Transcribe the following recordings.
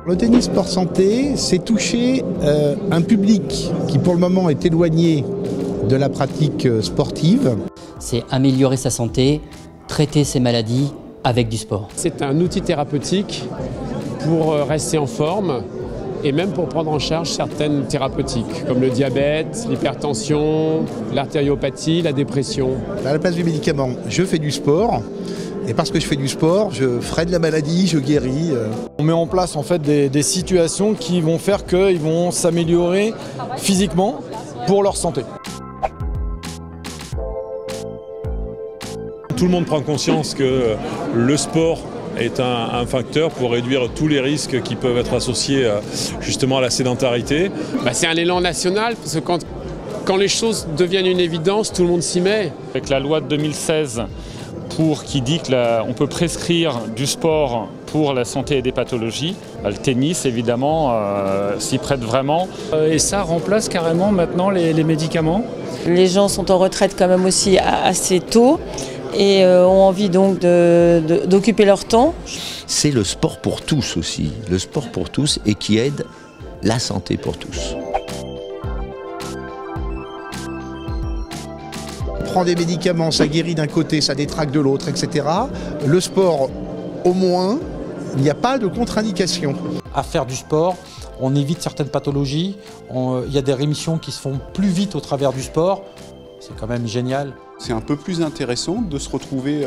Le tennis sport santé, c'est toucher un public qui pour le moment est éloigné de la pratique sportive. C'est améliorer sa santé, traiter ses maladies avec du sport. C'est un outil thérapeutique pour rester en forme et même pour prendre en charge certaines thérapeutiques comme le diabète, l'hypertension, l'artériopathie, la dépression. À la place du médicament, je fais du sport. Et parce que je fais du sport, je freine la maladie, je guéris. On met en place en fait des situations qui vont faire qu'ils vont s'améliorer physiquement pour leur santé. Tout le monde prend conscience que le sport est un facteur pour réduire tous les risques qui peuvent être associés justement à la sédentarité. C'est un élan national parce que quand les choses deviennent une évidence, tout le monde s'y met. Avec la loi de 2016 qui dit qu'on peut prescrire du sport pour la santé et des pathologies. Le tennis, évidemment, s'y prête vraiment. Et ça remplace carrément maintenant les médicaments. Les gens sont en retraite quand même aussi assez tôt et ont envie donc d'occuper leur temps. C'est le sport pour tous aussi, le sport pour tous et qui aide la santé pour tous. On prend des médicaments, ça guérit d'un côté, ça détraque de l'autre, etc. Le sport, au moins, il n'y a pas de contre-indication. À faire du sport, on évite certaines pathologies, il y a des rémissions qui se font plus vite au travers du sport, c'est quand même génial. C'est un peu plus intéressant de se retrouver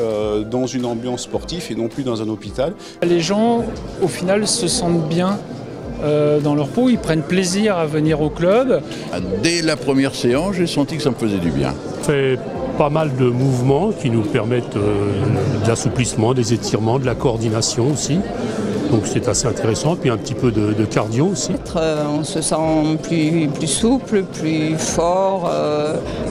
dans une ambiance sportive et non plus dans un hôpital. Les gens, au final, se sentent bien dans leur peau, ils prennent plaisir à venir au club. Dès la première séance, j'ai senti que ça me faisait du bien. On fait pas mal de mouvements qui nous permettent de l'assouplissement, des étirements, de la coordination aussi. Donc c'est assez intéressant, puis un petit peu de cardio aussi. On se sent plus souple, plus fort,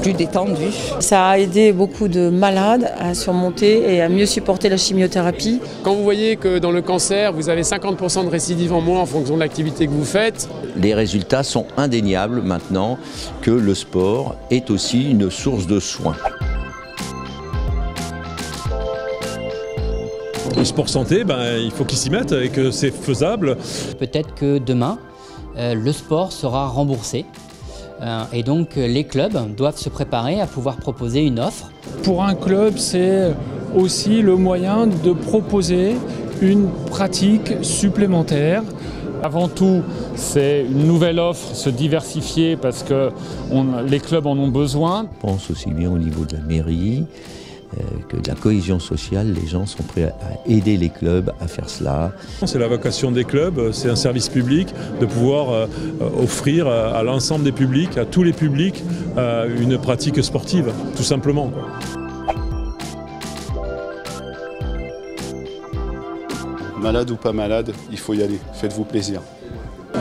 plus détendu. Ça a aidé beaucoup de malades à surmonter et à mieux supporter la chimiothérapie. Quand vous voyez que dans le cancer, vous avez 50% de récidive en moins en fonction de l'activité que vous faites. Les résultats sont indéniables maintenant que le sport est aussi une source de soins. Le sport santé, il faut qu'ils s'y mettent et que c'est faisable. Peut-être que demain, le sport sera remboursé. Et donc les clubs doivent se préparer à pouvoir proposer une offre. Pour un club, c'est aussi le moyen de proposer une pratique supplémentaire. Avant tout, c'est une nouvelle offre, se diversifier parce que les clubs en ont besoin. Je pense aussi bien au niveau de la mairie que de la cohésion sociale, les gens sont prêts à aider les clubs à faire cela. C'est la vocation des clubs, c'est un service public de pouvoir offrir à l'ensemble des publics, à tous les publics, une pratique sportive, tout simplement. Malade ou pas malade, il faut y aller, faites-vous plaisir.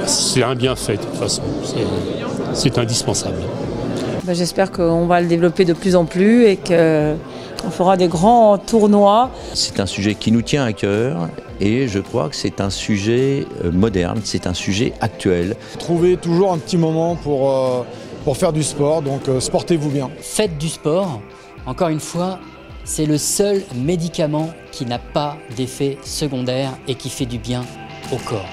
C'est un bienfait de toute façon, c'est indispensable. J'espère qu'on va le développer de plus en plus et qu'on fera des grands tournois. C'est un sujet qui nous tient à cœur et je crois que c'est un sujet moderne, c'est un sujet actuel. Trouvez toujours un petit moment pour faire du sport, donc sportez-vous bien. Faites du sport, encore une fois, c'est le seul médicament qui n'a pas d'effet secondaire et qui fait du bien au corps.